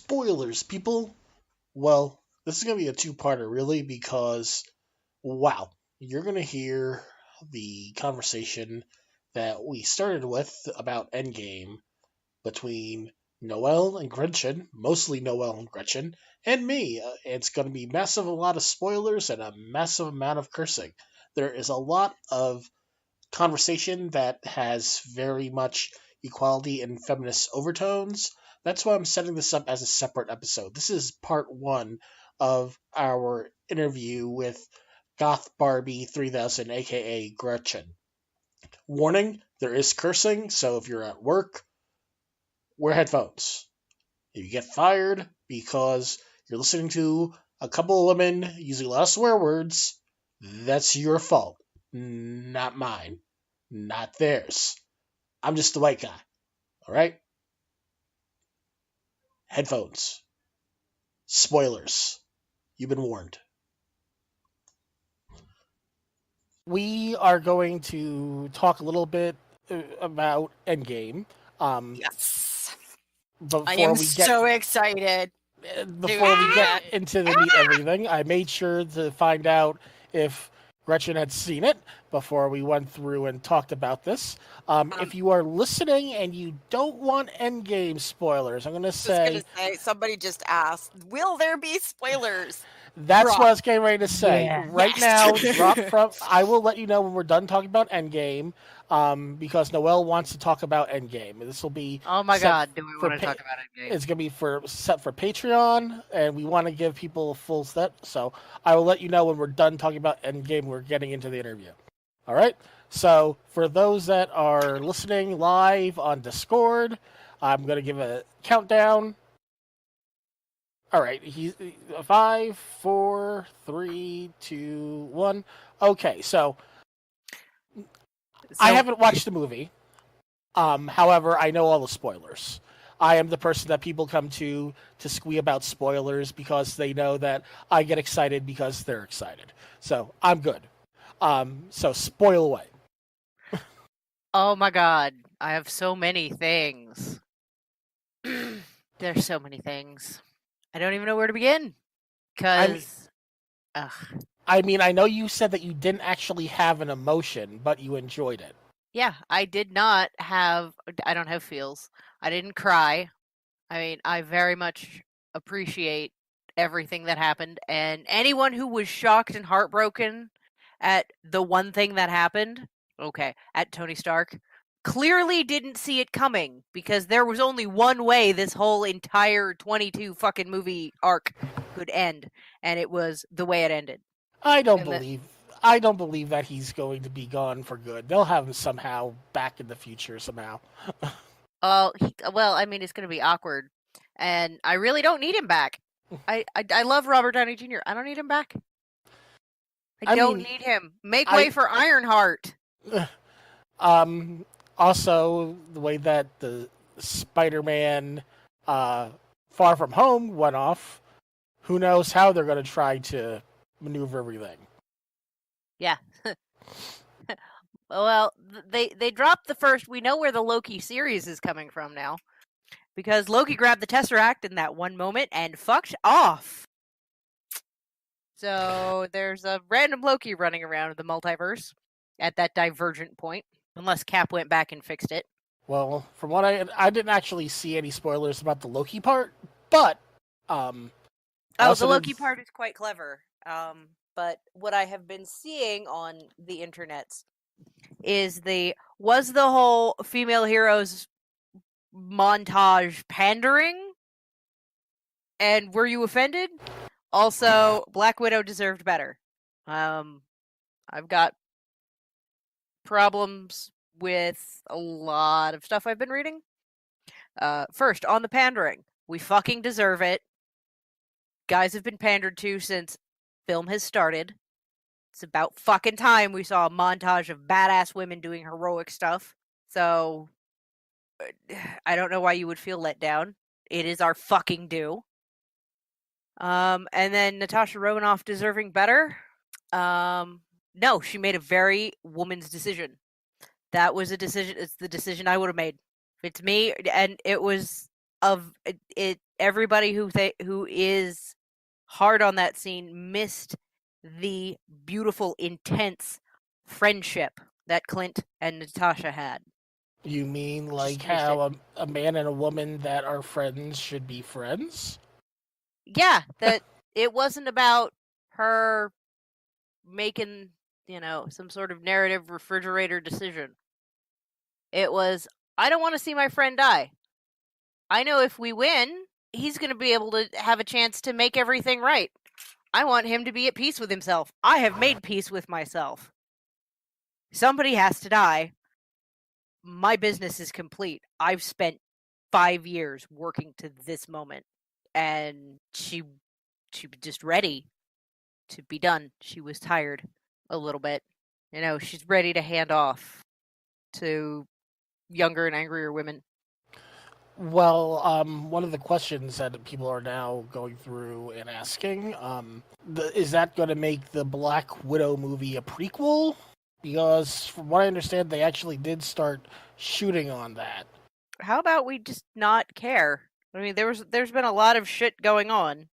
Spoilers, people. Well, this is going to be a two-parter, really, because, wow, you're going to hear the conversation that we started with about Endgame between Noel and Gretchen, mostly Noel and Gretchen, and me. It's going to be massive, a lot of spoilers and a massive amount of cursing. There is a lot of conversation that has very much equality and feminist overtones. That's why I'm setting this up as a separate episode. This is part one of our interview with Gothbarbie 3000, aka Gretchen. Warning, there is cursing, so if you're at work, wear headphones. If you get fired because you're listening to a couple of women using a lot of swear words, that's your fault. Not mine. Not theirs. I'm just the white guy. Alright? Headphones. Spoilers. You've been warned. We are going to talk a little bit about Endgame. Yes. Before I am we get so excited. before we get into the meat everything, I made sure to find out if Gretchen had seen it before we went through and talked about this. If you are listening and you don't want Endgame spoilers, I'm going to say somebody just asked, will there be spoilers? that's what I was getting ready to say. Yeah. Right now, drop from. I will let you know when we're done talking about Endgame, because Noelle wants to talk about Endgame. This will be. Oh my God, do we want to talk about Endgame? It's going to be set for Patreon, and we want to give people a full set. So I will let you know when we're done talking about Endgame. We're getting into the interview. All right. So for those that are listening live on Discord, I'm going to give a countdown. All right, he's 5, 4, 3, 2, 1. Okay, so I haven't watched the movie. However, I know all the spoilers. I am the person that people come to squee about spoilers because they know that I get excited because they're excited. So I'm good. So spoil away. Oh my God, I have so many things. There's so many things. I don't even know where to begin. Because, I mean, I know you said that you didn't actually have an emotion, but you enjoyed it. Yeah, I did not have. I don't have feels. I didn't cry. I mean, I very much appreciate everything that happened, and anyone who was shocked and heartbroken at the one thing that happened, at Tony Stark, clearly didn't see it coming, because there was only one way this whole entire 22 fucking movie arc could end, and it was the way it ended. I don't believe that he's going to be gone for good. They'll have him somehow back in the future somehow. Well, I mean, it's going to be awkward, and I really don't need him back. I love Robert Downey Jr. I don't need him back. I don't need him. Make way for Ironheart. Also, the way that the Spider-Man Far From Home went off, who knows how they're going to try to maneuver everything. Yeah. Well, they dropped the first. We know where the Loki series is coming from now, because Loki grabbed the Tesseract in that one moment and fucked off. So there's a random Loki running around the multiverse at that divergent point. Unless Cap went back and fixed it. Well, from what I didn't actually see any spoilers about the Loki part, but the Loki part is quite clever. But what I have been seeing on the internets is was the whole female heroes montage pandering? And were you offended? Also, Black Widow deserved better. I've got problems with a lot of stuff I've been reading. First, on the pandering. We fucking deserve it. Guys have been pandered to since film has started. It's about fucking time we saw a montage of badass women doing heroic stuff. So, I don't know why you would feel let down. It is our fucking due. And then Natasha Romanoff deserving better? No, she made a very woman's decision. That was a decision. It's the decision I would have made. It's me, and it was everybody who is hard on that scene missed the beautiful, intense friendship that Clint and Natasha had. You mean like Just missed it. how a man and a woman that are friends should be friends? Yeah, that it wasn't about her making, some sort of narrative refrigerator decision. It was, I don't want to see my friend die. I know if we win, he's going to be able to have a chance to make everything right. I want him to be at peace with himself. I have made peace with myself. Somebody has to die. My business is complete. I've spent 5 years working to this moment. And she was just ready to be done. She was tired a little bit. She's ready to hand off to younger and angrier women. Well, one of the questions that people are now going through and asking, is that going to make the Black Widow movie a prequel? Because from what I understand, they actually did start shooting on that. How about we just not care? I mean, there's been a lot of shit going on,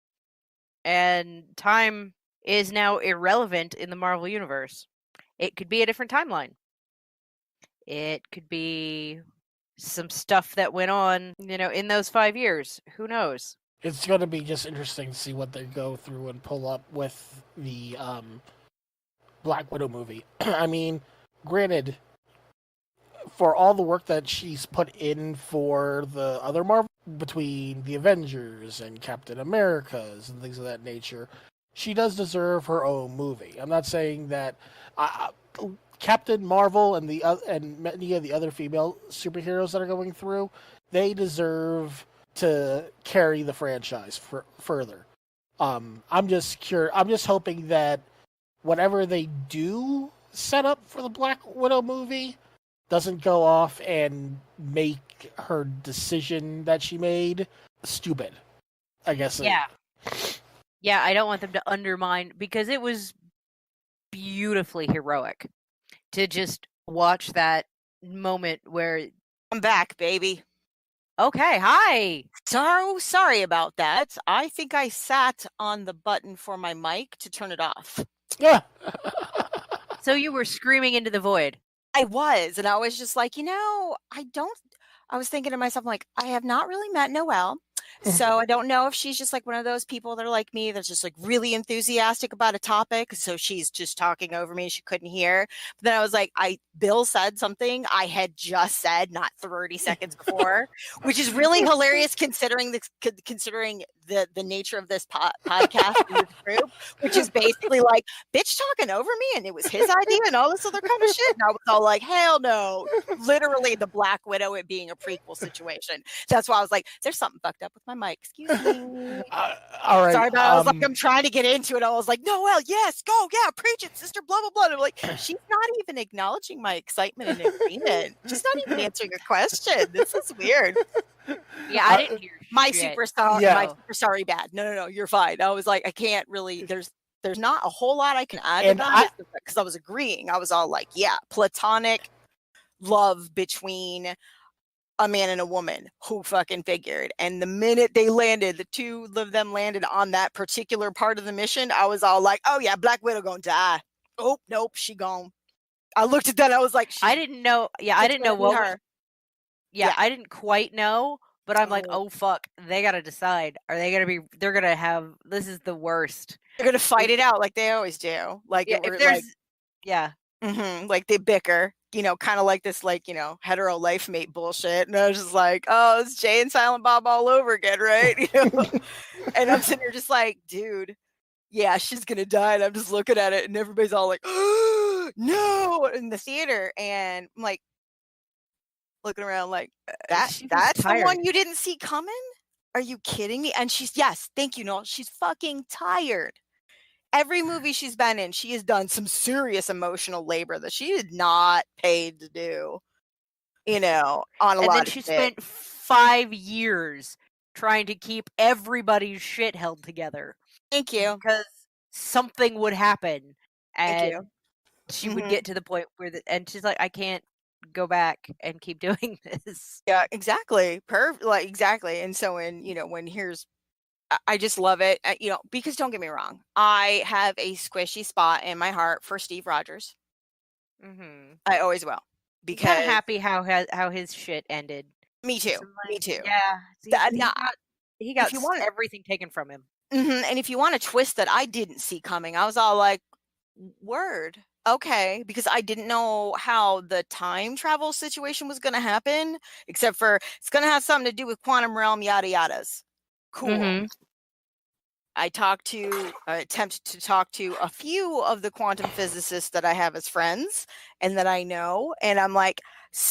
and time is now irrelevant in the Marvel Universe. It could be a different timeline. It could be some stuff that went on, in those 5 years. Who knows? It's going to be just interesting to see what they go through and pull up with the Black Widow movie. I mean, granted, for all the work that she's put in for the other Marvel, between the Avengers and Captain America's and things of that nature, she does deserve her own movie. I'm not saying that Captain Marvel and and many of the other female superheroes that are going through, they deserve to carry the franchise further. I'm just hoping that whatever they do set up for the Black Widow movie doesn't go off and make her decision that she made stupid. I guess. Yeah, I don't want them to undermine, because it was beautifully heroic to just watch that moment where I'm back, baby. Okay, hi. So sorry about that. I think I sat on the button for my mic to turn it off. Yeah. So you were screaming into the void. I was, and I was just like, I was thinking to myself, like, I have not really met Noelle. So I don't know if she's just like one of those people that are like me, that's just like really enthusiastic about a topic. So she's just talking over me. She couldn't hear. But then I was like, Bill said something I had just said not 30 seconds before, which is really hilarious considering the nature of this podcast in this group, which is basically like bitch talking over me, and it was his idea and all this other kind of shit. And I was all like, hell no. Literally the Black Widow, it being a prequel situation. That's why I was like, there's something fucked up with my mic. Excuse me. All right. Sorry, but I was like, I'm trying to get into it. I was like, Noelle, yes, go, yeah, preach it, sister, blah, blah, blah. And I'm like, she's not even acknowledging my excitement and agreement. She's not even answering a question. This is weird. Yeah, I didn't hear my shit. super sorry bad. No, you're fine. I was like, I can't really, there's not a whole lot I can add to that, because I was agreeing. I was all like, yeah, platonic love between a man and a woman. Who fucking figured? And the minute they landed, the two of them landed on that particular part of the mission, I was all like, oh yeah, Black Widow gonna die. Oh, nope, she gone. I looked at that, I was like, I didn't know. Yeah, I didn't know what her. Yeah, I didn't quite know, but I'm like, oh fuck, they gotta decide. Are they gonna be? They're gonna have. This is the worst. They're gonna fight it out like they always do. Like, yeah, if there's, yeah, like they bicker. Kind of like this, hetero life mate bullshit. And I was just like, oh, it's Jay and Silent Bob all over again, right? And I'm sitting here just like, dude, yeah, she's gonna die. And I'm just looking at it, and everybody's all like, oh, no, in the theater. And I'm like, looking around like, that's the one you didn't see coming? Are you kidding me? And yes, thank you, Noel. She's fucking tired. Every movie she's been in, she has done some serious emotional labor that she did not paid to do. On a lot of shit. And then she spent 5 years trying to keep everybody's shit held together. Thank you. Because something would happen, and she would get to the point where and she's like, I can't go back and keep doing this. Yeah, exactly. Exactly. And so when here's I just love it, because don't get me wrong, I have a squishy spot in my heart for Steve Rogers. Mm-hmm. I always will. I'm Because kind of happy how his shit ended. me too. So, Me too. Yeah, he got if you want everything taken from him. and if you want a twist that I didn't see coming, I was all like, word. Okay, because I didn't know how the time travel situation was going to happen, except for it's going to have something to do with quantum realm, yada yadas. Cool. Mhm. I attempt to talk to a few of the quantum physicists that I have as friends and that I know. And I'm like,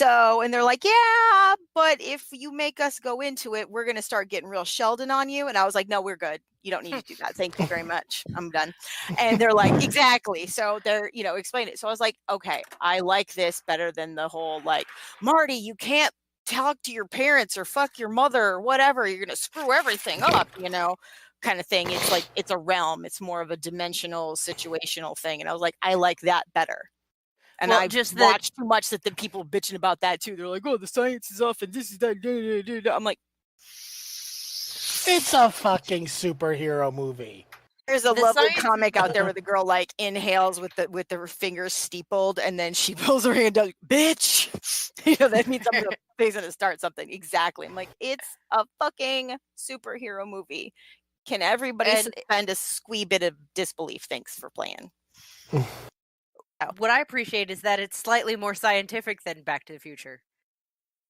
and they're like, yeah, but if you make us go into it, we're going to start getting real Sheldon on you. And I was like, no, we're good. You don't need to do that. Thank you very much. I'm done. And they're like, exactly. So they're, explain it. So I was like, okay, I like this better than the whole like, Marty, you can't talk to your parents or fuck your mother or whatever. You're going to screw everything up, kind of thing. It's like it's a realm. It's more of a dimensional, situational thing. And I was like, I like that better. And I just watched too much that the people bitching about that too. They're like, oh, the science is off and this is that. I'm like, it's a fucking superhero movie. There's a lovely comic out there where the girl like inhales with her fingers steepled, and then she pulls her hand up, bitch. That means something's gonna start something. Exactly. I'm like, it's a fucking superhero movie. Can everybody suspend a squee bit of disbelief? Thanks for playing. What I appreciate is that it's slightly more scientific than Back to the Future.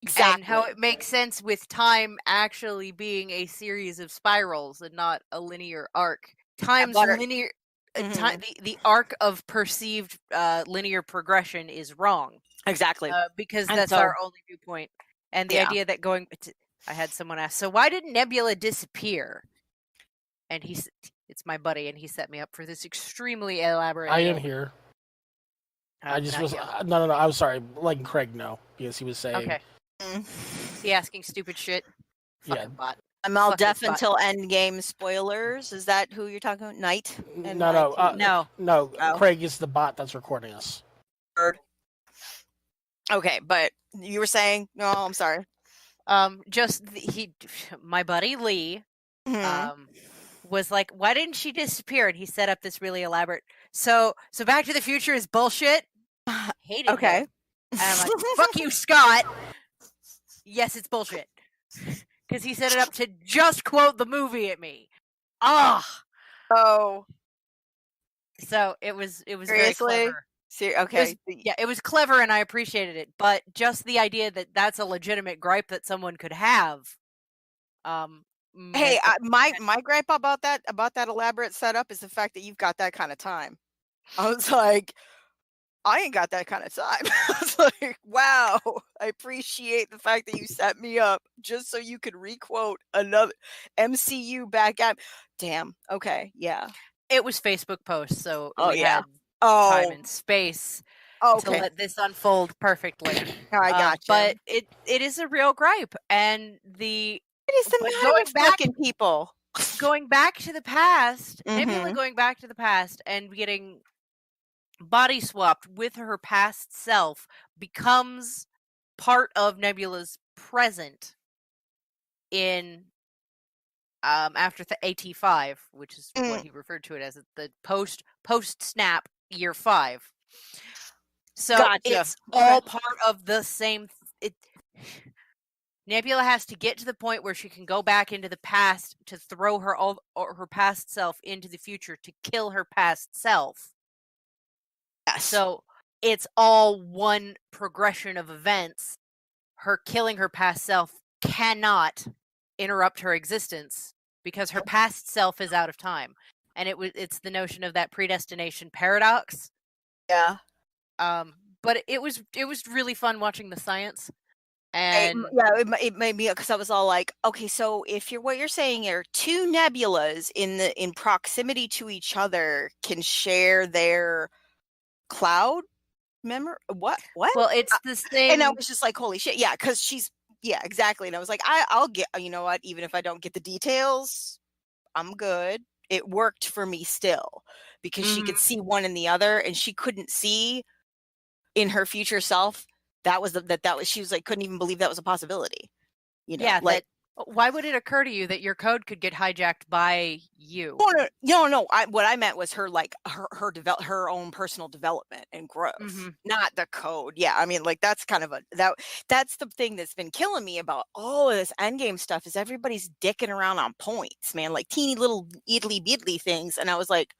Exactly. And how it makes sense with time actually being a series of spirals and not a linear arc. Time's linear. The arc of perceived linear progression is wrong. Exactly. Because that's our only viewpoint. And the idea that I had someone ask, so why did Nebula disappear? And it's my buddy, and he set me up for this extremely elaborate. I didn't hear. I just was no. I was sorry, letting Craig know because he was saying. Okay. Is he asking stupid shit? Yeah. Bot. I'm all deaf until Endgame spoilers. Is that who you're talking about? Night? No. Oh. Craig is the bot that's recording us. Okay, but you were saying? No, I'm sorry. My buddy Lee, was like, why didn't she disappear? And he set up this really elaborate. So Back to the Future is bullshit. Hated him. And I'm like, fuck you, Scott. Yes, it's bullshit. Because he set it up to just quote the movie at me. Oh. So it was very clever. Okay. It was clever and I appreciated it. But just the idea that that's a legitimate gripe that someone could have. Hey, my gripe about that elaborate setup is the fact that you've got that kind of time. I was like, I ain't got that kind of time. I was like, wow, I appreciate the fact that you set me up just so you could requote another MCU back at. Damn. Okay. Yeah. It was Facebook posts, so we yeah. had time and space to let this unfold perfectly. I gotcha. But it is a real gripe, and it is the matter with fucking people. Going back to the past, Nebula going back to the past and getting body swapped with her past self becomes part of Nebula's present in after the AT5, which is what he referred to it as, the post snap year 5. So it's all part of the same. Nebula has to get to the point where she can go back into the past to throw her past self into the future to kill her past self. Yes. So it's all one progression of events. Her killing her past self cannot interrupt her existence because her past self is out of time. And it's the notion of that predestination paradox. Yeah. But it was really fun watching the science. And it made me, because I was all like, okay, so if what you're saying are two nebulas in proximity to each other can share their cloud memory. What? Well, it's the same. And I was just like, holy shit, yeah, because she's exactly. And I was like, I'll get, you know what? Even if I don't get the details, I'm good. It worked for me still because she could see one and the other, and she couldn't see in her future self that was she was like, couldn't even believe that was a possibility. You know, Yeah, like, why would it occur to you that your code could get hijacked by you? No. What I meant was her her own personal development and growth, not the code. Yeah, I mean, like that's kind of that's the thing that's been killing me about all of this Endgame stuff is everybody's dicking around on points, man, like teeny little idly bidly things, and I was like,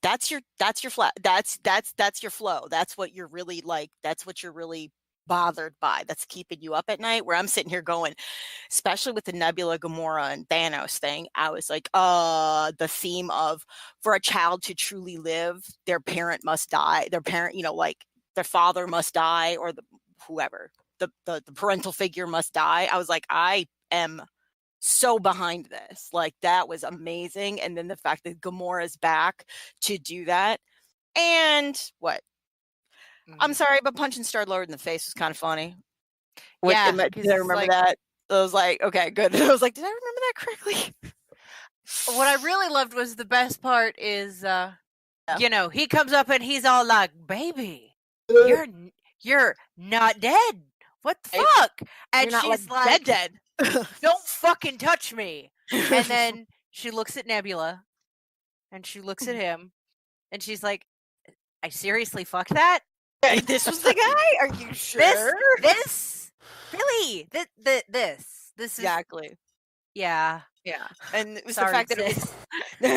that's your flat. That's your flow. That's what you're really like. That's what you're really bothered by. That's keeping you up at night. Where I'm sitting here going, especially with the Nebula, Gamora, and Thanos thing, I was like, the theme of for a child to truly live, their parent must die. Their parent, you know, like their father must die, or whoever the parental figure must die. I was like, I am so behind this. Like that was amazing. And then the fact that Gamora's back to do that. And what? I'm sorry, but punching Star-Lord in the face was kind of funny. Yeah, did I remember that? I was like, okay, good. I was like, did I remember that correctly? What I really loved was the best part is, you know, he comes up and he's all like, "Baby, you're not dead. What the fuck?" And You're she's not like, dead. "Don't fucking touch me." And then she looks at Nebula, and she looks at him, and she's like, "I seriously fucked that? This was the guy? Are you sure? This really? This is Exactly. Yeah. Yeah. And it was Sorry, the fact that it was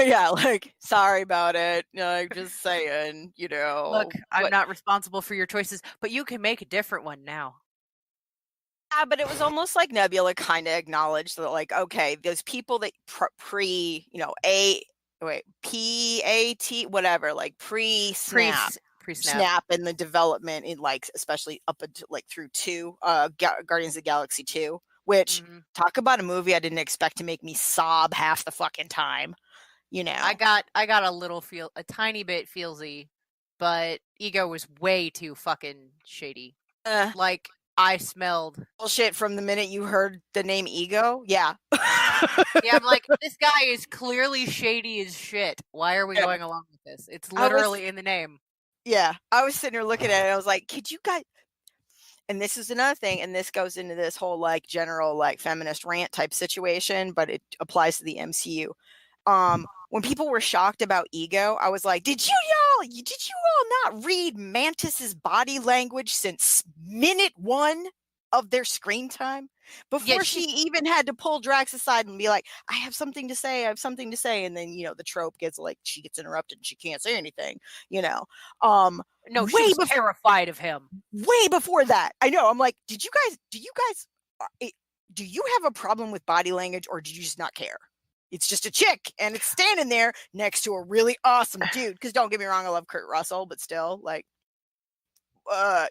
yeah, like, sorry about it. Like, just saying, you know. Look, I'm not responsible for your choices, but you can make a different one now. Yeah, but it was almost like Nebula kind of acknowledged that, like, okay, those people that PAT, whatever, like pre-snap in the development in, like, especially up until like through Guardians of the Galaxy 2, which talk about a movie I didn't expect to make me sob half the fucking time. You know, I got a tiny bit feelsy, but Ego was way too fucking shady. Like, I smelled bullshit from the minute you heard the name Ego. Yeah. Yeah, I'm like, this guy is clearly shady as shit. Why are we going along with this? It's literally in the name. Yeah. I was sitting here looking at it, and I was like, could you guys... And this is another thing, and this goes into this whole, like, general, like, feminist rant type situation, but it applies to the MCU. When people were shocked about Ego, I was like, did you all not read Mantis's body language since minute 1 of their screen time? Before she even had to pull Drax aside and be like, I have something to say. And then, you know, the trope gets like, she gets interrupted and she can't say anything, you know. No, she was terrified of him. Way before that. I know. I'm like, do you have a problem with body language, or did you just not care? It's just a chick, and it's standing there next to a really awesome dude. Because don't get me wrong, I love Kurt Russell, but still, like,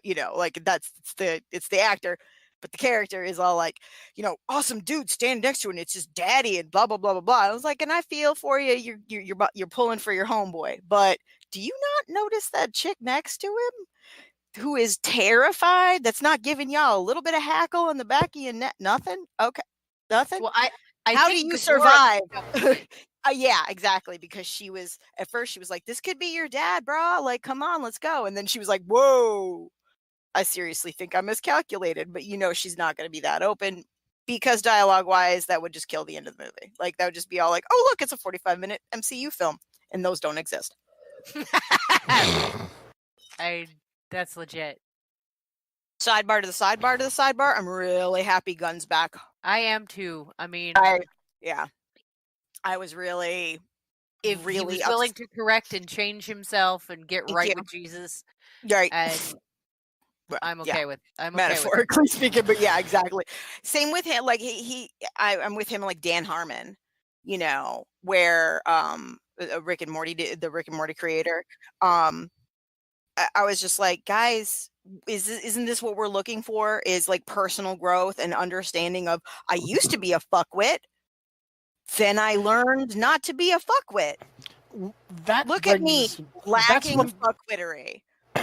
you know, like it's the actor, but the character is all like, you know, awesome dude standing next to it, and it's just daddy and blah blah blah blah blah. I was like, and I feel for you. You're pulling for your homeboy, but do you not notice that chick next to him, who is terrified? That's not giving y'all a little bit of hackle in the back of your neck? Nothing. Okay, nothing. Well, how do you survive? Yeah, exactly. Because at first she was like, this could be your dad, bro. Like, come on, let's go. And then she was like, whoa, I seriously think I miscalculated. But you know, she's not going to be that open, because dialogue wise, that would just kill the end of the movie. Like, that would just be all like, oh, look, it's a 45-minute MCU film. And those don't exist. That's legit. Sidebar to the sidebar. I'm really happy Gunn's back. I am too. I mean, I was really, he was willing to correct and change himself and get right with Jesus. Right. And I'm okay with. I'm metaphorically speaking, but yeah, exactly. Same with him. Like I'm with him like Dan Harmon, you know, where Rick and Morty the Rick and Morty creator. I was just like, guys, isn't this what we're looking for? Is like personal growth and understanding of, I used to be a fuckwit, then I learned not to be a fuckwit. Look at me, lacking fuckwittery.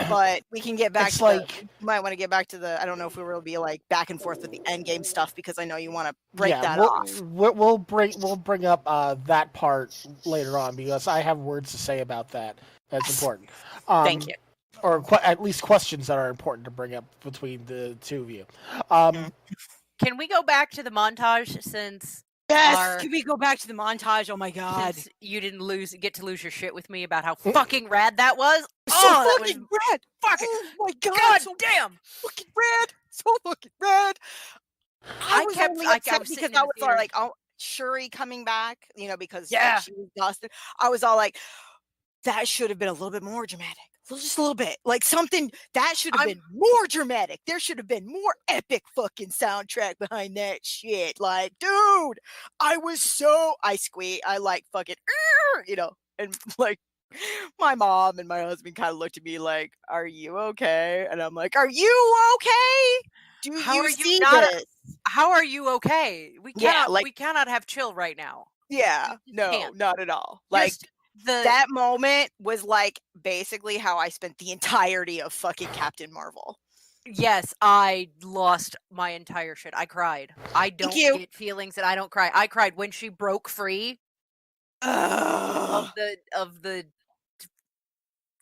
But we can get back to you might want to get back to the, I don't know if we will be like back and forth with the Endgame stuff, because I know you want to break that off. We'll bring up that part later on, because I have words to say about that. That's important. Thank you. or at least questions that are important to bring up between the two of you. Can we go back to the montage since Yes, can we go back to the montage? Oh my god. since you didn't get to lose your shit with me about how fucking rad that was? So that fucking was rad! fucking Oh my god! god So damn! fucking rad! So fucking rad! I was kept only like I upset was because sitting in I the was all theater. like, oh, Shuri coming back, because Yeah. like, she was dusted. I was all like, that should have been a little bit more dramatic. Just a little bit. Like something that should have been more dramatic. There should have been more epic fucking soundtrack behind that shit. Like, dude, I like fucking, and like my mom and my husband kind of looked at me like, are you okay? And I'm like, are you okay? Do How you are see you not? this? How are you okay? We cannot. We cannot have chill right now. Yeah, no, can't. not at all. Like Just that moment was like basically how I spent the entirety of fucking Captain Marvel. Yes, I lost my entire shit. I cried. I don't get feelings that I don't cry. I cried when she broke free of the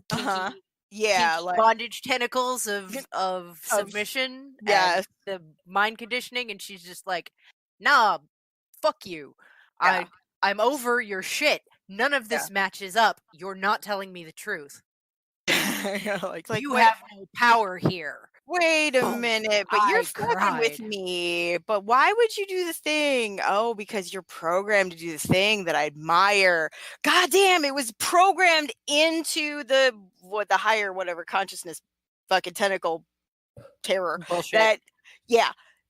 kinky, kinky bondage tentacles of submission and the mind conditioning, and she's just like, nah, fuck you. Yeah. I'm over your shit. None of this matches up. You're not telling me the truth. You have no power here. Wait a minute, but you're fucking with me. But why would you do the thing? Oh, because you're programmed to do the thing that I admire. God damn, it was programmed into the higher whatever consciousness fucking tentacle terror. Bullshit.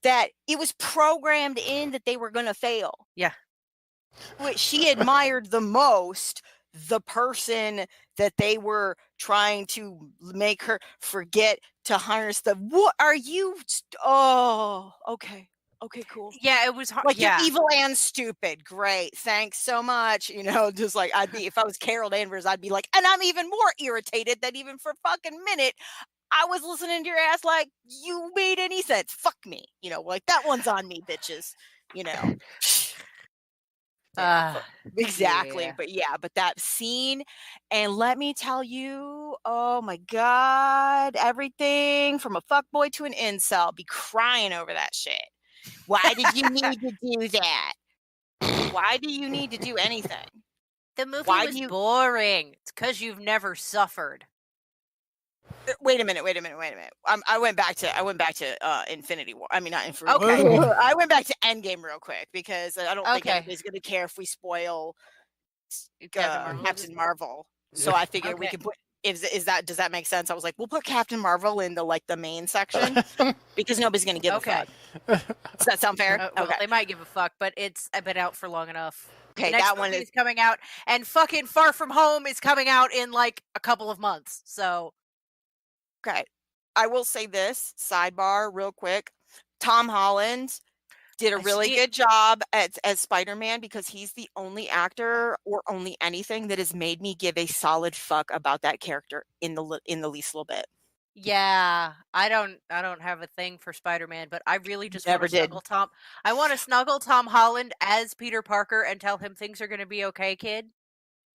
That it was programmed in that they were gonna fail. Yeah. What she admired the most, the person that they were trying to make her forget to harness what are you? Oh, okay. Okay, cool. Yeah, it was hard. Like you're evil and stupid. Great. Thanks so much. Just like if I was Carol Danvers, I'd be like, and I'm even more irritated that even for a fucking minute, I was listening to your ass like you made any sense. Fuck me. Like that one's on me, bitches. Exactly. Yeah. But that scene, and let me tell you, oh my god, everything from a fuckboy to an incel be crying over that shit. Why did you need to do that? Why do you need to do anything? The movie was boring. It's because you've never suffered. Wait a minute. I went back to Infinity War. I mean, not Infinity War. Okay. I went back to Endgame real quick because I don't think anybody's going to care if we spoil Captain Marvel. So I figured we could put. Does that make sense? I was like, we'll put Captain Marvel in the main section because nobody's going to give a fuck. Does that sound fair? Well, they might give a fuck, but it's been out for long enough. Okay, the next that one is coming out, and fucking Far From Home is coming out in like a couple of months. So. Okay, I will say this sidebar real quick. Tom Holland did a really good job as Spider-Man because he's the only actor or only anything that has made me give a solid fuck about that character in the least little bit. Yeah, I don't have a thing for Spider-Man, but I really just want to snuggle Tom. I want to snuggle Tom Holland as Peter Parker and tell him things are going to be okay, kid.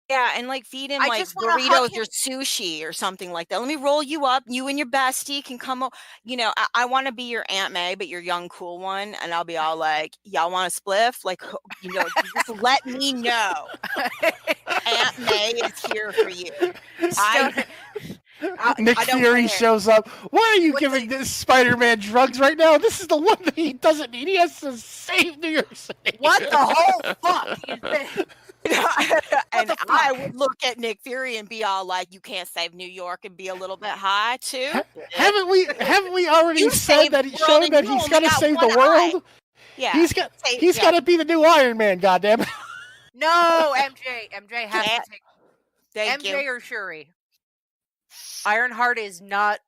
Yeah, and like feed him like burritos or sushi or something like that. Let me roll you up. You and your bestie can come. I want to be your Aunt May, but your young cool one, and I'll be all like, "Y'all want a spliff?" Like, just let me know. Aunt May is here for you. Nick Fury shows up. Why are you giving this Spider-Man drugs right now? This is the one that he doesn't need. He has to save New York City. What the whole fuck? And I would look at Nick Fury and be all like, "You can't save New York," and be a little bit high too. Haven't we already said that he's shown that he's got to save the world? Yeah, he's got to be the new Iron Man. Goddamn. No, MJ has to take MJ or Shuri. Ironheart is not.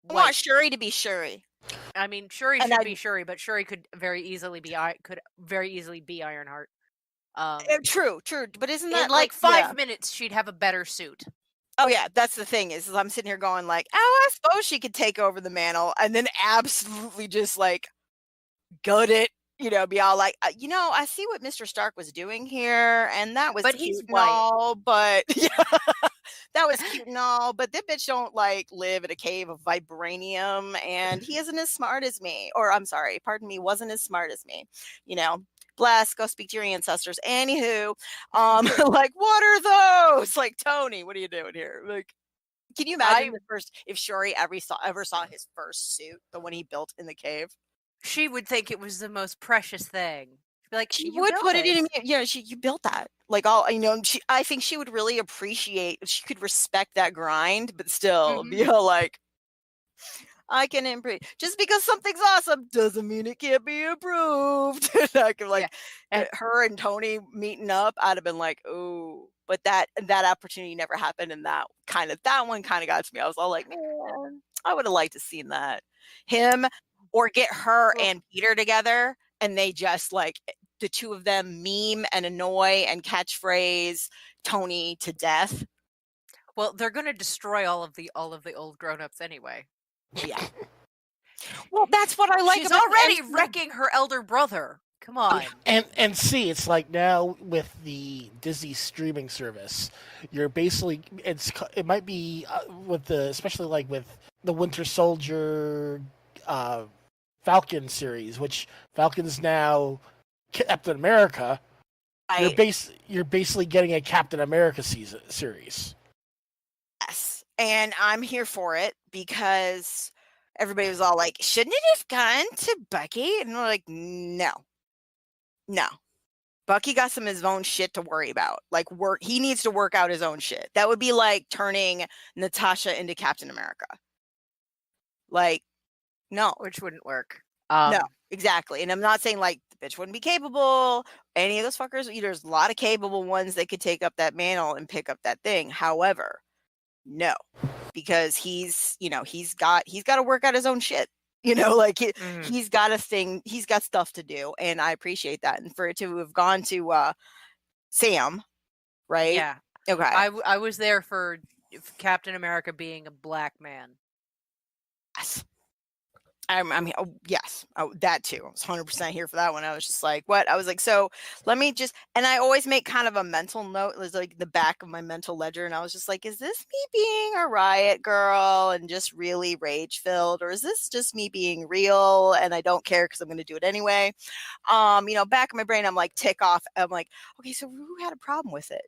I want Shuri to be Shuri. I mean, Shuri should be Shuri, but Shuri could very easily be Ironheart. True, but isn't that in like 5 minutes she'd have a better suit? Oh yeah, that's the thing is I'm sitting here going like, oh, I suppose she could take over the mantle, and then absolutely just like gut it, be all like, I see what Mr. Stark was doing here, and that was but cute he's white. but that was cute and all, but that bitch don't like live in a cave of vibranium, and he isn't as smart as me. Or I'm sorry, pardon me, wasn't as smart as me. You know, bless, go speak to your ancestors. Anywho, like, what are those? Like, Tony, what are you doing here? Like, can you imagine if Shuri ever saw his first suit, the one he built in the cave? She would think it was the most precious thing. She'd be like, she would put it in. Yeah, you built that. Like, all, you know, I think she would really appreciate. She could respect that grind, but still be all like, I can improve. Just because something's awesome doesn't mean it can't be improved. I could, like, her and Tony meeting up, I'd have been like, oh, but that opportunity never happened, and that one kind of got to me. I was all like, man, I would have liked to seen that. Him, or get her and Peter together, and they just, like, the two of them meme and annoy and catchphrase Tony to death. Well, they're going to destroy all of the old grown-ups anyway. Yeah. Well, that's what I like. She's already wrecking her elder brother. Come on. And see, it's like now with the Disney streaming service, you're basically it might be especially like with the Winter Soldier Falcon series, which Falcon's now Captain America. You're basically getting a Captain America series. Yes, and I'm here for it because everybody was all like, shouldn't it have gone to Bucky? And we're like, no. Bucky got some of his own shit to worry about. Like, he needs to work out his own shit. That would be like turning Natasha into Captain America. Like, no. Which wouldn't work. No, exactly. And I'm not saying, like, the bitch wouldn't be capable. Any of those fuckers, there's a lot of capable ones that could take up that mantle and pick up that thing. However, no, because he's got to work out his own shit. Like, he's got he's got stuff to do, and I appreciate that. And for it to have gone to Sam, right? Yeah. Okay. I was there for Captain America being a black man. Yes. Yes, that too. I was 100% here for that one. I was just like, what? I was like, so let me just, and I always make kind of a mental note. It was like the back of my mental ledger. And I was just like, is this me being a riot girl and just really rage filled? Or is this just me being real? And I don't care because I'm going to do it anyway. Back in my brain, I'm like, tick off. I'm like, okay, so who had a problem with it?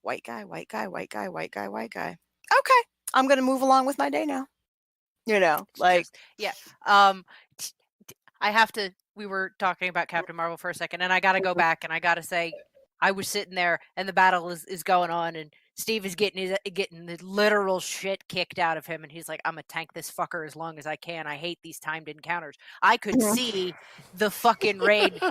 White guy, white guy, white guy, white guy, white guy. Okay. I'm going to move along with my day now. Like, yeah. We were talking about Captain Marvel for a second, and I got to go back and I got to say, I was sitting there and the battle is going on, and Steve is getting the literal shit kicked out of him, and he's like, I'm gonna tank this fucker as long as I can. I hate these timed encounters. I could see the fucking raid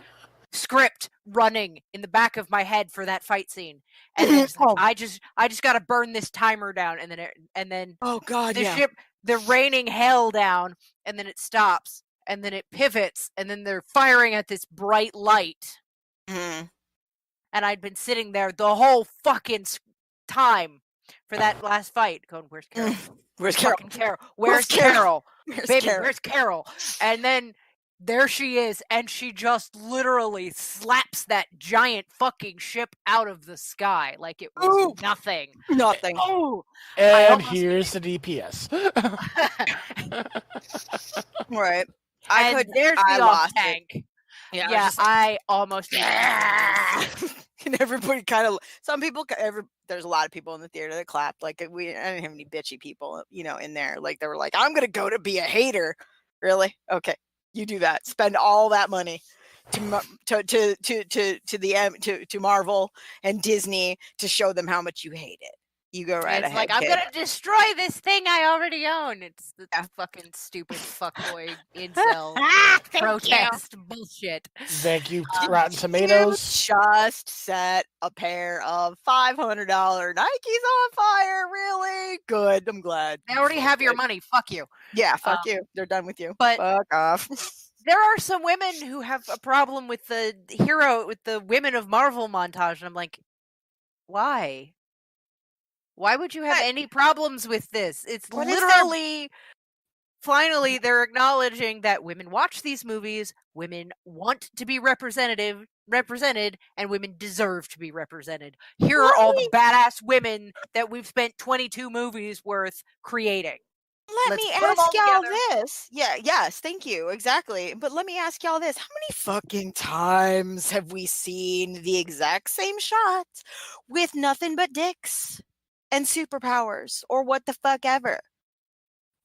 script running in the back of my head for that fight scene, and then I just got to burn this timer down, and then oh god, they're raining hell down, and then it stops, and then it pivots, and then they're firing at this bright light. Mm-hmm. And I'd been sitting there the whole fucking time for that last fight, going, "Where's Carol? Where's Carol? Carol? Where's Carol? Baby, where's Carol?" And then there she is, and she just literally slaps that giant fucking ship out of the sky like it was nothing. Nothing. Oh, and here's the DPS. Right. There's the off tank. Yeah, I almost. And everybody kind of. Some people. There's a lot of people in the theater that clapped. Like, I didn't have any bitchy people, in there. Like, they were like, "I'm gonna go to be a hater." Really? Okay. You do that. Spend all that money to Marvel and Disney to show them how much you hate it. You go right ahead. Like, I'm gonna destroy this thing I already own. It's the fucking stupid fuckboy incel protest bullshit. Thank you, Rotten Tomatoes. You just set a pair of $500 Nikes on fire. Really good. I'm glad. They already have your money. Fuck you. Yeah, fuck you. They're done with you. But fuck off. There are some women who have a problem with the Women of Marvel montage, and I'm like, why? Why would you have any problems with this? It's literally, finally, they're acknowledging that women watch these movies, women want to be represented represented, and women deserve to be represented. Here are all the badass women that we've spent 22 movies worth creating. Let Let's me put 'em all ask y'all together. this. Yeah, yes, thank you. Exactly. But let me ask y'all this. How many fucking times have we seen the exact same shot with nothing but dicks and superpowers or what the fuck ever?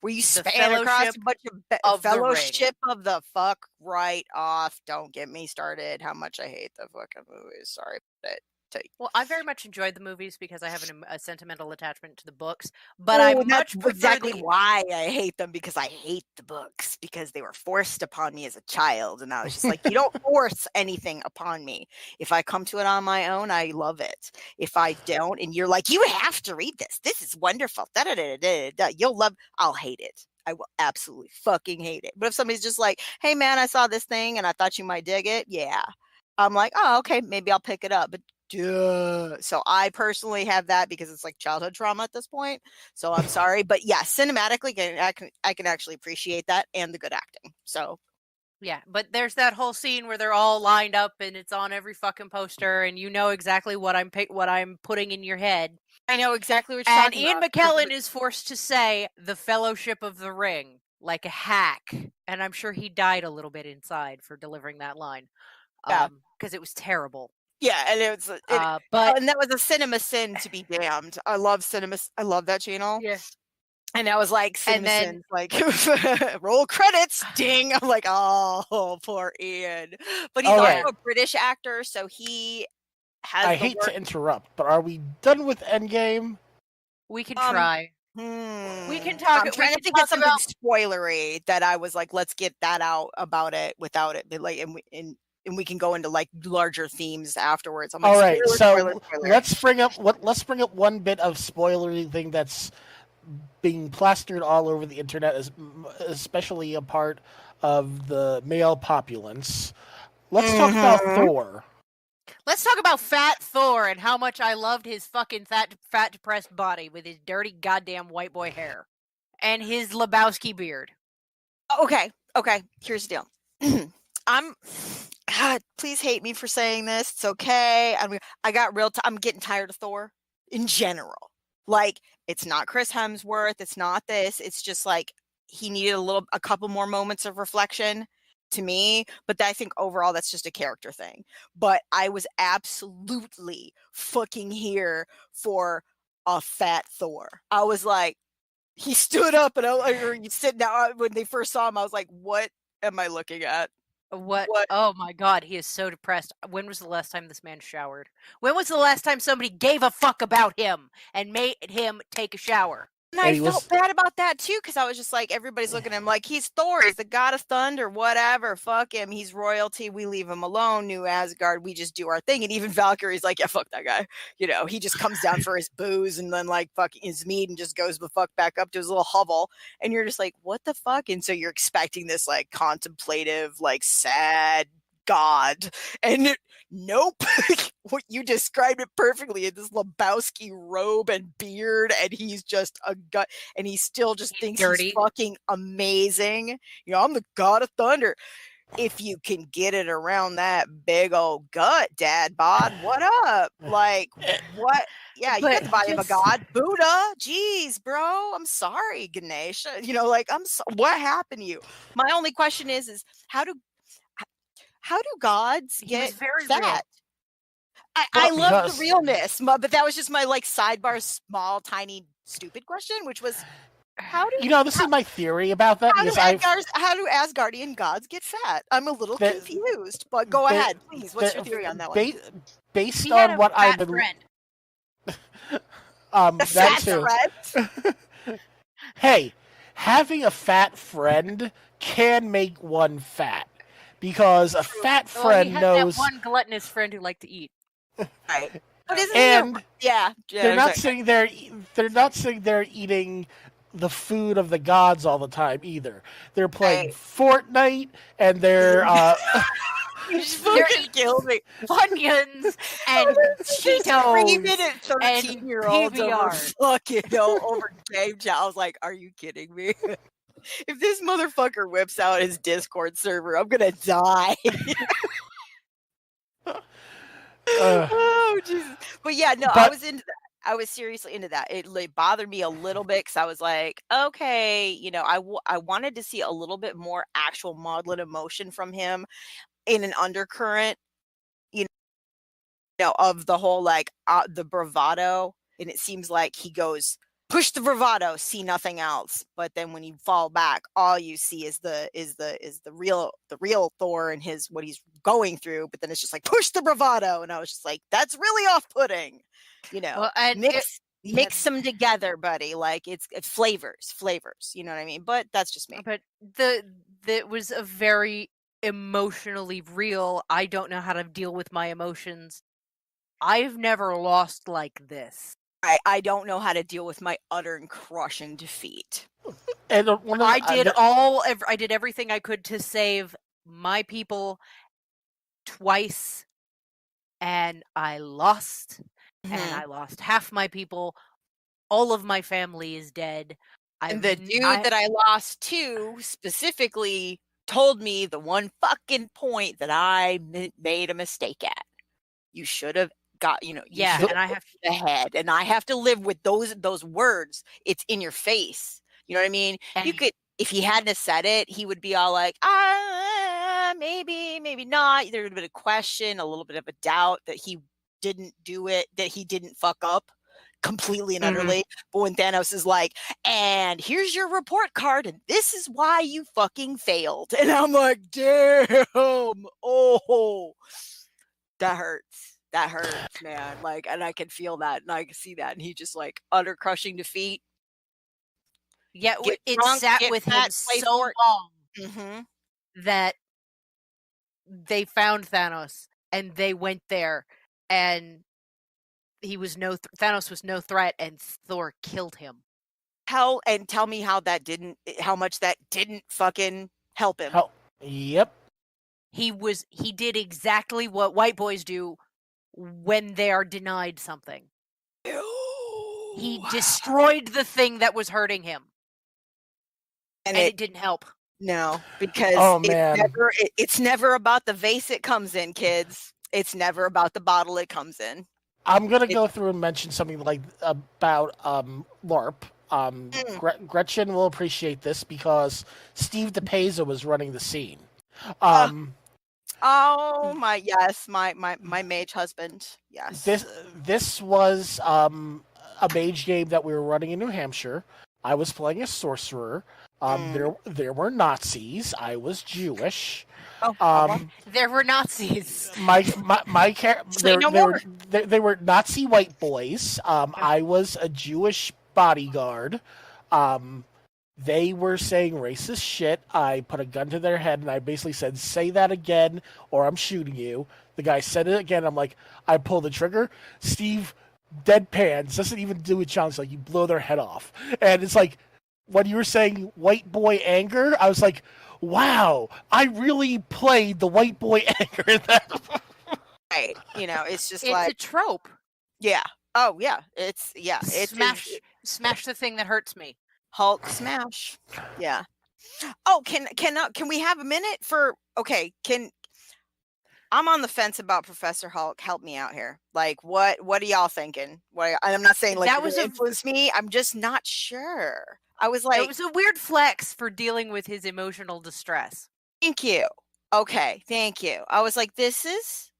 Where you The span across Fellowship a bunch of the Ring. Fellowship of the fuck right off. Don't get me started. How much I hate the fucking movies. Sorry about it. Well, I very much enjoyed the movies because I have a sentimental attachment to the books, but I much prefer exactly why I hate them, because I hate the books because they were forced upon me as a child, and I was just like, you don't force anything upon me. If I come to it on my own, I love it. If I don't, and you're like, you have to read this. This is wonderful. Da, da, da, da, da. You'll love. I'll hate it. I will absolutely fucking hate it. But if somebody's just like, hey man, I saw this thing and I thought you might dig it, yeah, I'm like, oh okay, maybe I'll pick it up. But so I personally have that because it's like childhood trauma at this point. So I'm sorry, but yeah, cinematically, I can actually appreciate that and the good acting. So yeah, but there's that whole scene where they're all lined up and it's on every fucking poster, and you know exactly what I'm putting in your head. I know exactly what you're And talking Ian about. McKellen is forced to say the Fellowship of the Ring like a hack, and I'm sure he died a little bit inside for delivering that line. Yeah. Because it was terrible. Yeah, and it was, but and that was a cinema sin to be damned. I love cinema. I love that channel. Yeah. And I was like, And cinema then- sins, like roll credits, ding. I'm like, oh, poor Ian. But he's Okay. also a British actor, so he has. I hate to interrupt, but are we done with Endgame? we can try. We can talk. I'm trying to think of something spoilery that I was like, let's get that out about it without it, but like, and we can go into like larger themes afterwards. I'm like, All right, spoiler. let's bring up one bit of spoilery thing that's being plastered all over the internet, especially a part of the male populace. Let's talk about Thor. Let's talk about Fat Thor and how much I loved his fucking fat depressed body with his dirty goddamn white boy hair and his Lebowski beard. Okay. Here's the deal. God, please hate me for saying this. It's okay. I mean, I'm getting tired of Thor in general. Like, it's not Chris Hemsworth. It's not this. It's just like he needed a couple more moments of reflection to me. But I think overall that's just a character thing. But I was absolutely fucking here for a fat Thor. I was like, he stood up or you sit down when they first saw him. I was like, what am I looking at? What? Oh my god, he is so depressed. When was the last time this man showered? When was the last time somebody gave a fuck about him and made him take a shower? And I felt bad about that too, because I was just like, everybody's looking at him like, he's Thor, he's the god of thunder, whatever, fuck him, he's royalty, we leave him alone, New Asgard, we just do our thing. And even Valkyrie's like, yeah, fuck that guy. You know, he just comes down for his booze and then like fucking his meat and just goes the fuck back up to his little hovel. And you're just like, what the fuck? And so you're expecting this like contemplative, like sad god, and nope. What you described it perfectly, in this Lebowski robe and beard, and he's just a gut, and he still just thinks he's fucking amazing. You know, I'm the god of thunder. If you can get it around that big old gut, Dad bod, what up? Like, what? Yeah, you got the body of a god. Buddha, jeez, bro, I'm sorry, Ganesha. You know, like, what happened to you? My only question is how do gods get fat? I love the realness, but that was just my like sidebar, small, tiny, stupid question, which was, this is my theory about that. How do Asgardian gods get fat? I'm a little confused, but go ahead, please. What's your theory on that one? Based on what I've been... that too. Hey, having a fat friend can make one fat. Because a fat friend knows that one gluttonous friend who liked to eat. Right. But isn't they're not sitting there. They're not sitting there eating the food of the gods all the time either. They're playing Fortnite and they're you just fucking killed me. Funyuns and Cheetos 3-minute 13-year-olds over game chat. I was like, are you kidding me? If this motherfucker whips out his Discord server, I'm gonna die. Oh Jesus! But yeah, no, I was into that. I was seriously into that. It bothered me a little bit because I was like, okay, I wanted to see a little bit more actual maudlin emotion from him in an undercurrent, of the whole the bravado. And it seems like he goes, push the bravado, see nothing else. But then when you fall back, all you see is the real Thor and what he's going through. But then it's just like, push the bravado, and I was just like, that's really off-putting. Well, and mix them together, buddy. Like it's flavors. You know what I mean? But that's just me. But that was a very emotionally real. I don't know how to deal with my emotions. I've never lost like this. I don't know how to deal with my utter and crushing defeat. And I did everything I could to save my people twice, and I lost. And I lost half my people. All of my family is dead. And the dude that I lost to specifically told me the one fucking point that I made a mistake at. You should have got, and I have to ahead, and I have to live with those words. It's in your face. You know what I mean? You could, if he hadn't have said it, he would be all like, maybe not. There would have been a question, a little bit of a doubt that he didn't do it, that he didn't fuck up completely and utterly. But when Thanos is like, and here's your report card, and this is why you fucking failed, and I'm like, damn, oh, that hurts, man. Like, and I can feel that, and I can see that, and he just like utter crushing defeat. Yeah, it sat with him so long that they found Thanos, and they went there, and Thanos was no threat, and Thor killed him. Tell me how much that didn't fucking help him. Yep. He did exactly what white boys do when they are denied something. He destroyed the thing that was hurting him. And it didn't help. No, because it's never about the vase it comes in, kids. It's never about the bottle it comes in. I'm gonna go through and mention something like about LARP. Gretchen will appreciate this because Steve DePaza was running the scene. Oh my mage husband. Yes. This was a mage game that we were running in New Hampshire. I was playing a sorcerer. There were Nazis. I was Jewish. There were Nazis. They were Nazi white boys. I was a Jewish bodyguard. They were saying racist shit. I put a gun to their head and I basically said, "Say that again, or I'm shooting you." The guy said it again. I'm like, I pull the trigger. Steve deadpans, doesn't even do a challenge. Like, you blow their head off, and it's like, when you were saying white boy anger, I was like, wow, I really played the white boy anger in that. Right. It's just it's like a trope. Yeah. Oh yeah. It's smash the thing that hurts me. Hulk smash. Yeah. Oh, can we have a minute for I'm on the fence about Professor Hulk. Help me out here. Like, what are y'all thinking? I'm not saying like that was influenced me. I'm just not sure. I was like, it was a weird flex for dealing with his emotional distress. Thank you. Okay, thank you. I was like, this is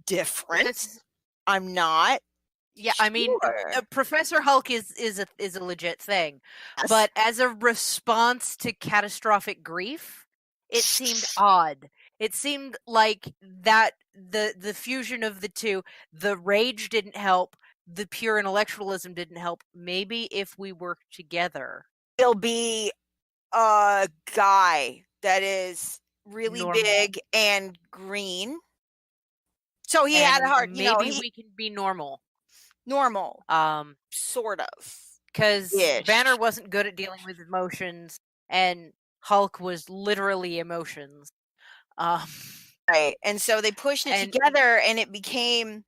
different. I'm not. Yeah, sure. I mean, Professor Hulk is a legit thing, yes. But as a response to catastrophic grief, it seemed odd. It seemed like that the fusion of the two, the rage didn't help, the pure intellectualism didn't help. Maybe if we work together, it'll be a guy that is really big and green. So he had a heart. Maybe we can be normal. Sort of. Because Banner wasn't good at dealing with emotions, and Hulk was literally emotions. Right. And so they pushed it together, and it became.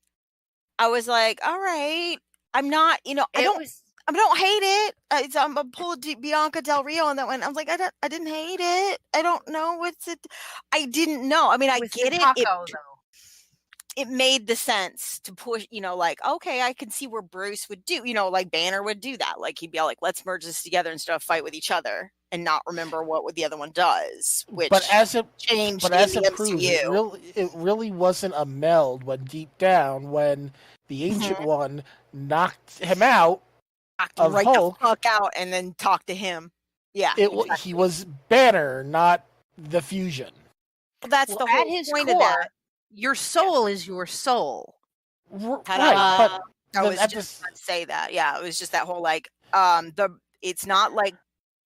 I was like, all right, I'm not. I don't hate it. I'm a pull Bianca Del Rio on that one. I was like, I didn't hate it. I don't know what's it. I didn't know. I mean, I get it. it made the sense to push, like, okay, I can see where Bruce would do, like Banner would do that. Like he'd be like, let's merge this together instead of fight with each other and not remember what the other one does, which changed in the proves, MCU. it really wasn't a meld when deep down, when the Ancient One knocked him out of right Hulk, the fuck out and then talk to him. Yeah. Exactly. He was Banner, not the Fusion. Well, that's the whole at his point core, of that. Your soul is your soul. Right, but I was just going to say that. Yeah, it was just that whole like it's not like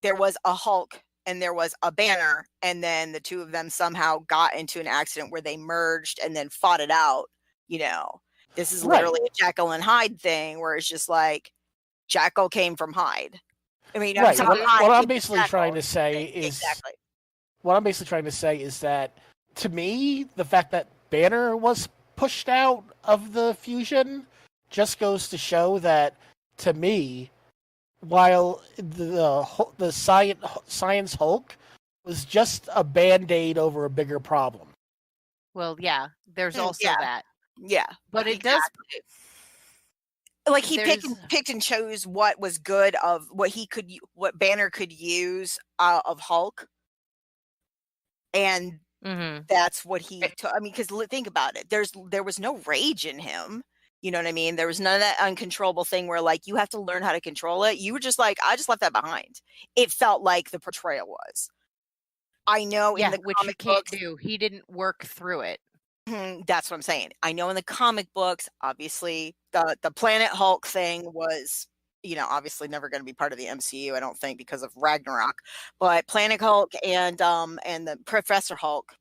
there was a Hulk and there was a Banner and then the two of them somehow got into an accident where they merged and then fought it out. This is literally a Jekyll and Hyde thing where it's just like Jekyll came from Hyde. I mean, right. What I'm basically trying to say is what I'm basically trying to say is that, to me, the fact that Banner was pushed out of the Fusion just goes to show that, to me, while the science Hulk was just a Band-Aid over a bigger problem. Well, yeah, there's also that. Yeah. But it does... Like he picked and chose what was good of what Banner could use of Hulk. And that's what he took. I mean, because think about it. There was no rage in him. You know what I mean? There was none of that uncontrollable thing where like you have to learn how to control it. You were just like, I just left that behind. It felt like the portrayal was. I know in the which you can't do. He didn't work through it. That's what I'm saying. I know in the comic books, obviously, the Planet Hulk thing was, obviously never going to be part of the MCU, I don't think, because of Ragnarok. But Planet Hulk and the Professor Hulk,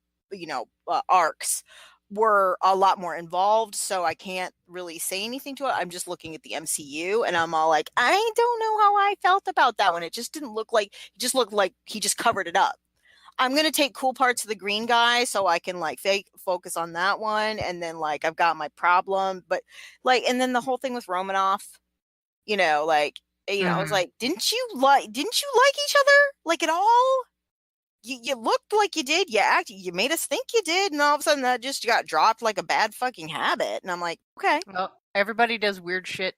arcs were a lot more involved, so I can't really say anything to it. I'm just looking at the MCU, and I'm all like, I don't know how I felt about that one. It just didn't look like, it just looked like he just covered it up. I'm going to take cool parts of the green guy so I can like focus on that one. And then like, I've got my problem, but like, and then the whole thing with Romanoff, I was like, didn't you like each other? Like at all? You looked like you did. You made us think you did. And all of a sudden that just got dropped like a bad fucking habit. And I'm like, okay. Well, everybody does weird shit.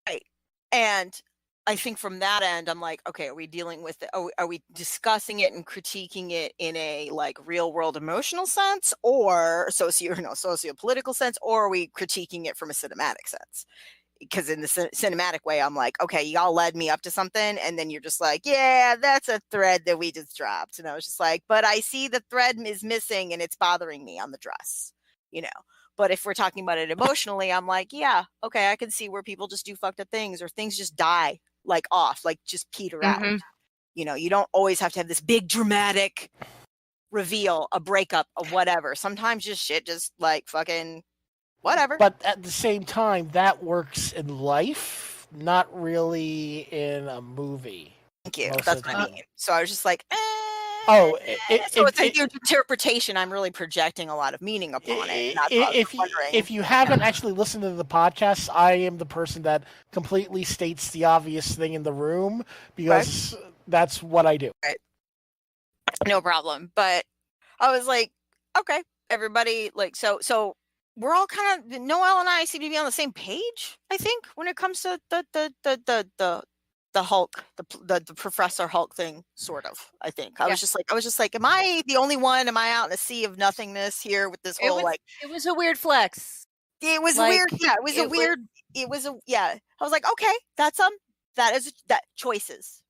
Right. And I think from that end, I'm like, okay, are we dealing with it? Are we discussing it and critiquing it in a like real world emotional sense or socio-political sense, or are we critiquing it from a cinematic sense? Because in the cinematic way, I'm like, okay, y'all led me up to something. And then you're just like, yeah, that's a thread that we just dropped. And I was just like, but I see the thread is missing and it's bothering me on the dress, But if we're talking about it emotionally, I'm like, yeah, okay, I can see where people just do fucked up things or things just die. Like off, like just peter out. You don't always have to have this big dramatic reveal, a breakup of whatever. Sometimes just shit just like fucking whatever. But at the same time, that works in life, not really in a movie. Thank you. That's what I mean. So I was just like, so it's a huge interpretation. I'm really projecting a lot of meaning upon it. If you haven't actually listened to the podcast, I am the person that completely states the obvious thing in the room because that's what I do. Right. No problem. But I was like, okay, everybody, like, so we're all kind of, Noelle and I seem to be on the same page, I think, when it comes to the Hulk, the Professor Hulk thing, sort of. I think I was just like, am I the only one? Am I out in a sea of nothingness here with this whole like? It was a weird flex. It was weird. Yeah, it was weird. I was like, okay, that's choices.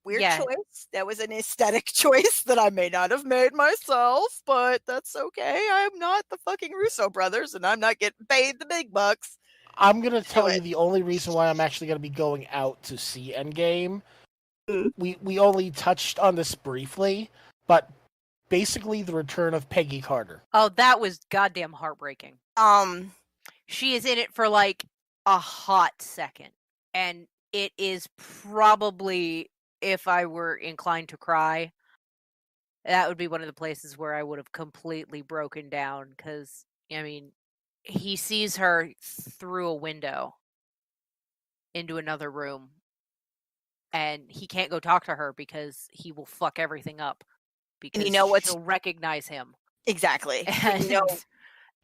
Weird choice. That was an aesthetic choice that I may not have made myself, but that's okay. I'm not the fucking Russo brothers, and I'm not getting paid the big bucks. I'm going to tell you the only reason why I'm actually going to be going out to see Endgame. We only touched on this briefly, but basically the return of Peggy Carter. Oh, that was goddamn heartbreaking. She is in it for like a hot second, and it is probably, if I were inclined to cry, that would be one of the places where I would have completely broken down, because, I mean, he sees her through a window into another room, and he can't go talk to her because he will fuck everything up, because she'll recognize him. Exactly. And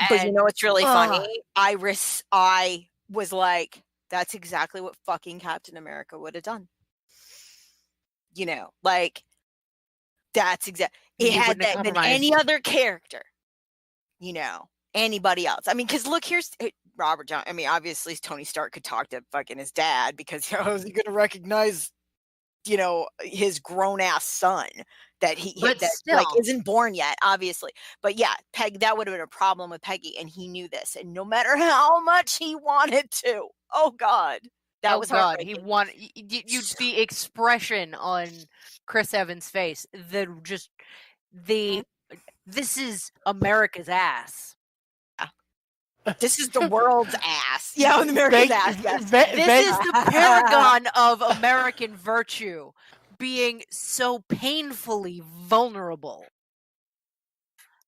But you know what's really funny? Ugh. I was like, that's exactly what fucking Captain America would have done. You know, like that's exactly it He had wouldn't have that been compromised. any other character, you know, anybody else. I mean, because look, here's Robert John. I mean, obviously Tony Stark could talk to fucking his dad because how is he going to recognize, you know, his grown ass son that But that still. like isn't born yet, obviously. But yeah, that would have been a problem with Peggy, and he knew this. And no matter how much he wanted to, oh God, that was He heartbreaking. the expression on Chris Evans' face, this is America's ass. This is the world's ass. Yeah, America's ass. Yes. This is the paragon of American virtue, being so painfully vulnerable.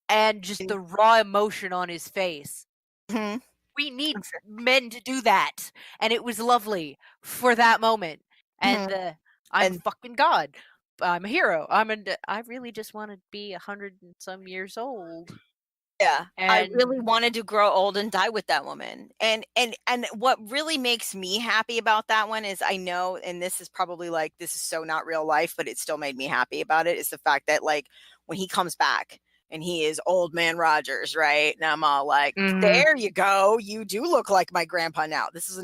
And just the raw emotion on his face. Mm-hmm. We need men to do that. And it was lovely for that moment. And I'm fucking God. I'm a hero. I really just want to be 100 and some years old. Yeah, and I really wanted to grow old and die with that woman. And what really makes me happy about that one is I know, and this is probably like, this is so not real life, but it still made me happy about it, is the fact that like when he comes back and he is old man Rogers, right? And I'm all like, there you go. You do look like my grandpa now. This is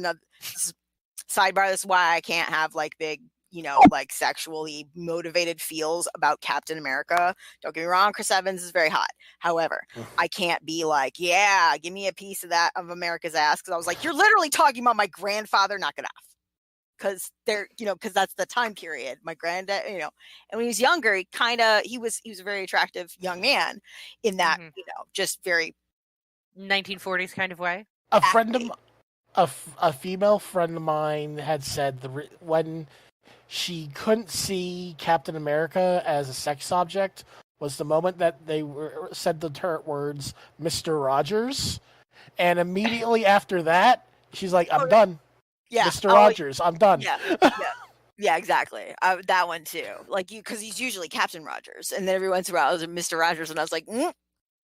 sidebar. This is why I can't have like big, you know, like sexually motivated feels about Captain America. Don't get me wrong, Chris Evans is very hot. However, I can't be like, yeah, give me a piece of that, of America's ass. Because I was like, you're literally talking about my grandfather. Knock it off. Because they're, you know, because that's the time period. My granddad, you know, and when he was younger, he was a very attractive young man in that, you know, just very 1940s kind of way. A friend of a female friend of mine had said when she couldn't see Captain America as a sex object was the moment that they said the words Mr. Rogers, and immediately after that, she's like, "I'm done." Yeah, Mr. Rogers, I'm done. Yeah, exactly. That one too. Like because he's usually Captain Rogers, and then every once in a while, I was Mr. Rogers, and I was like,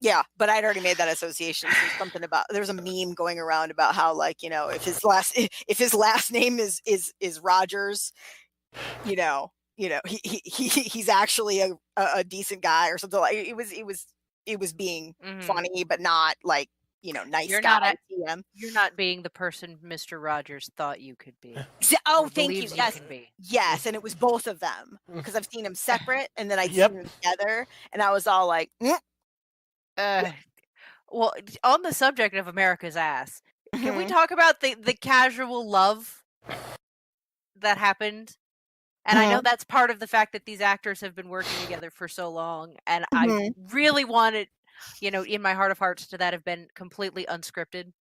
yeah, but I'd already made that association. So there's something about, there's a meme going around about how, like, you know, if his last name is Rogers, you know, he's actually a decent guy or something. Like it was being funny, but not like, you know, nice guy. You're not being the person Mr. Rogers thought you could be. Oh, thank you. Yes, yes, and it was both of them because I've seen them separate and then I'd seen them together, and I was all like, well, on the subject of America's ass, can we talk about the casual love that happened? And I know that's part of the fact that these actors have been working together for so long, and I really wanted, you know, in my heart of hearts, to that have been completely unscripted.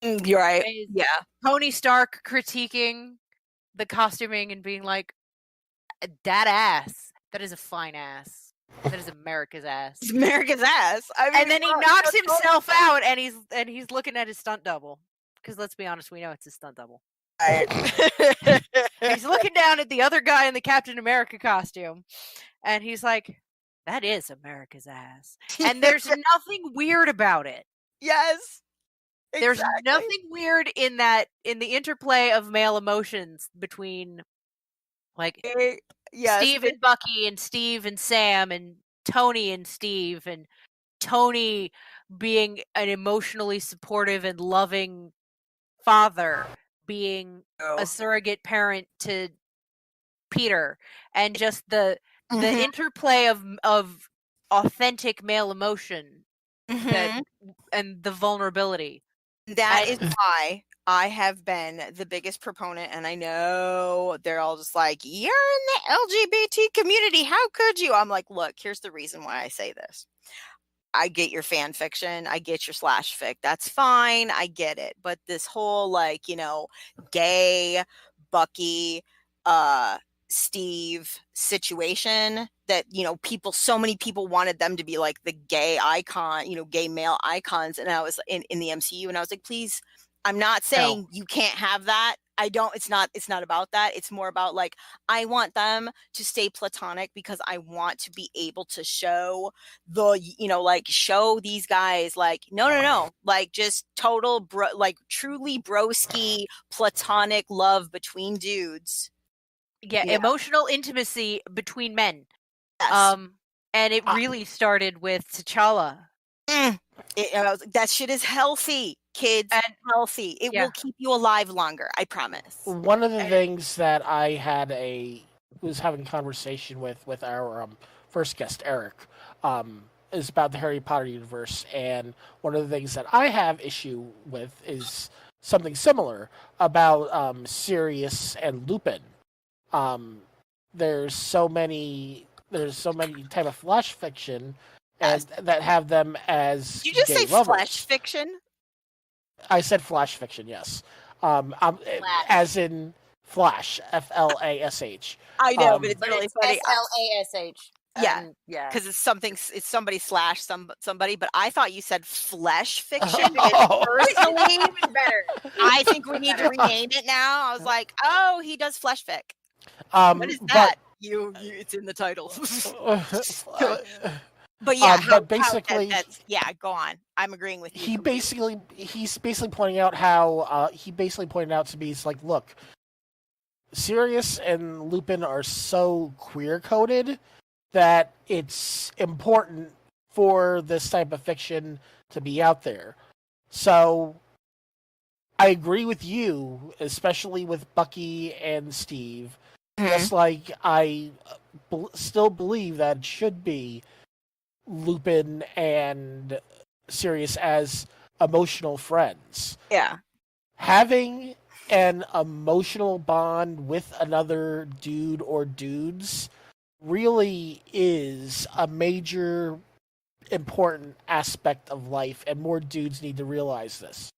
You're right. Yeah. Tony Stark critiquing the costuming and being like, that ass, that is a fine ass. That is America's ass. It's America's ass. I mean, and then he knocks himself out, and he's looking at his stunt double. Because let's be honest, we know it's his stunt double. Right. He's looking down at the other guy in the Captain America costume, and he's like, that is America's ass. And there's nothing weird about it. Yes. Exactly. There's nothing weird in the interplay of male emotions between, like, Steve and Bucky, and Steve and Sam, and Tony and Steve, and Tony being an emotionally supportive and loving father, being a surrogate parent to Peter, and just the interplay of authentic male emotion and the vulnerability. That is why I have been the biggest proponent, and I know they're all just like, you're in the LGBT community, how could you? I'm like, look, here's the reason why I say this. I get your fan fiction, I get your slash fic, that's fine, I get it. But this whole, like, you know, gay Bucky Steve situation that, you know, so many people wanted them to be like the gay icon, you know, gay male icons, and I was in the MCU, and I was like, please, I'm not saying you can't have that. It's not about that. It's more about like, I want them to stay platonic because I want to be able to show show these guys like, no, like just total truly broski platonic love between dudes. Yeah, emotional intimacy between men. Yes. And it really started with T'Challa. That shit is healthy, kids. And healthy. It will keep you alive longer. I promise. One of the things that I was having a conversation with our first guest, Eric, is about the Harry Potter universe, and one of the things that I have issue with is something similar about Sirius and Lupin. There's so many type of flash fiction and that have them as Did you just say lovers. flash fiction? I said flash fiction, yes. As in Flash, Flash. I know, but it's really funny. Slash. Yeah, because it's somebody slash somebody. But I thought you said flesh fiction. Personally, even better. I think we need to rename it now. I was like, oh, he does flesh fic. What is that? It's in the title. But yeah, basically, go on. I'm agreeing with you. He's basically pointing out how pointed out to me, it's like, look, Sirius and Lupin are so queer coded that it's important for this type of fiction to be out there. So I agree with you, especially with Bucky and Steve. Just like I still believe that it should be Lupin and Sirius as emotional friends. Yeah. Having an emotional bond with another dude or dudes really is a major important aspect of life, and more dudes need to realize this.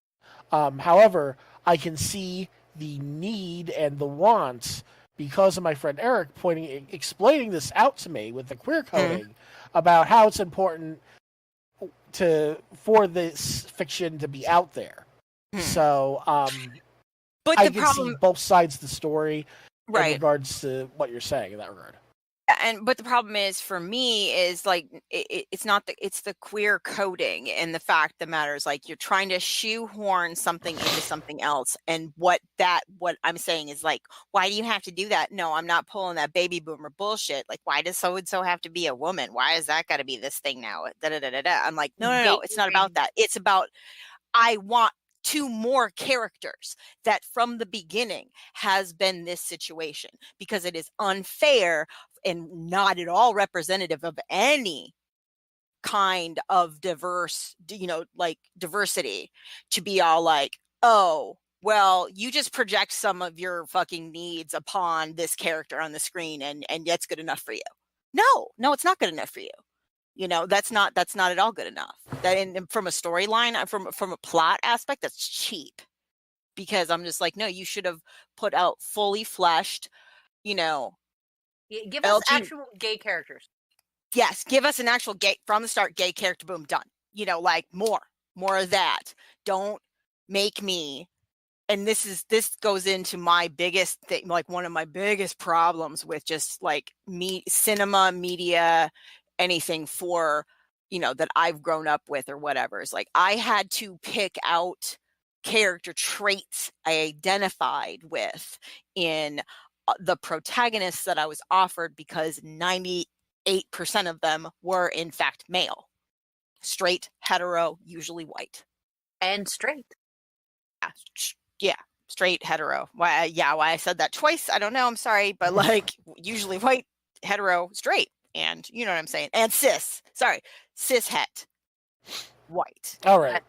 However, I can see the need and the want because of my friend Eric explaining this out to me with the queer coding about how it's important for this fiction to be out there. So, but I can see both sides of the story in regards to what you're saying in that regard. But the problem is, for me, is like it's not it's the queer coding, and the fact that matters. Like, you're trying to shoehorn something into something else, and what I'm saying is like, why do you have to do that? No, I'm not pulling that baby boomer bullshit. Like, why does so and so have to be a woman? Why is that got to be this thing now? I'm like, no, it's not about that. It's about, I want 2 more characters that from the beginning has been this situation, because it is unfair and not at all representative of any kind of diversity to be all like, oh, well, you just project some of your fucking needs upon this character on the screen and that's good enough for you. No, it's not good enough for you. That's not at all good enough. That from a storyline, from a plot aspect, that's cheap. Because I'm just like, no, you should have put out fully fleshed, give us actual gay characters. Yes, give us an actual gay from the start gay character. Boom, done. Like more of that. Don't make me. And this goes into my biggest thing, like one of my biggest problems with just like cinema, media, anything for, that I've grown up with or whatever. Is like, I had to pick out character traits I identified with in the protagonists that I was offered, because 98% of them were in fact male, straight, hetero, usually white, and straight. Yeah, straight, hetero. Why I said that twice, I don't know. I'm sorry, but like usually white, hetero, straight, and you know what I'm saying, and cis het, white. All right.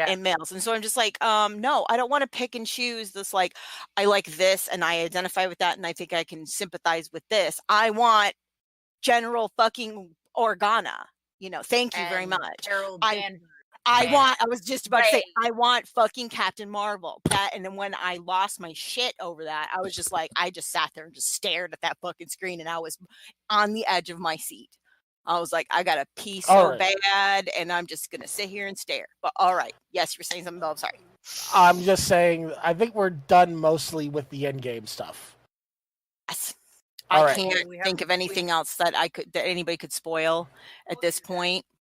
In males. And so I'm just like, no, I don't want to pick and choose this, like, I like this and I identify with that and I think I can sympathize with this. I want General fucking Organa, thank you very much. I was just about to say, I want fucking Captain Marvel. And then when I lost my shit over that, I was just like, I just sat there and just stared at that fucking screen and I was on the edge of my seat. I was like, I got to pee so bad, and I'm just going to sit here and stare. But all right. Yes, you're saying something. Oh, I'm sorry. I'm just saying, I think we're done mostly with the Endgame stuff. Yes. All I right. can't think of anything else that anybody could spoil at this point.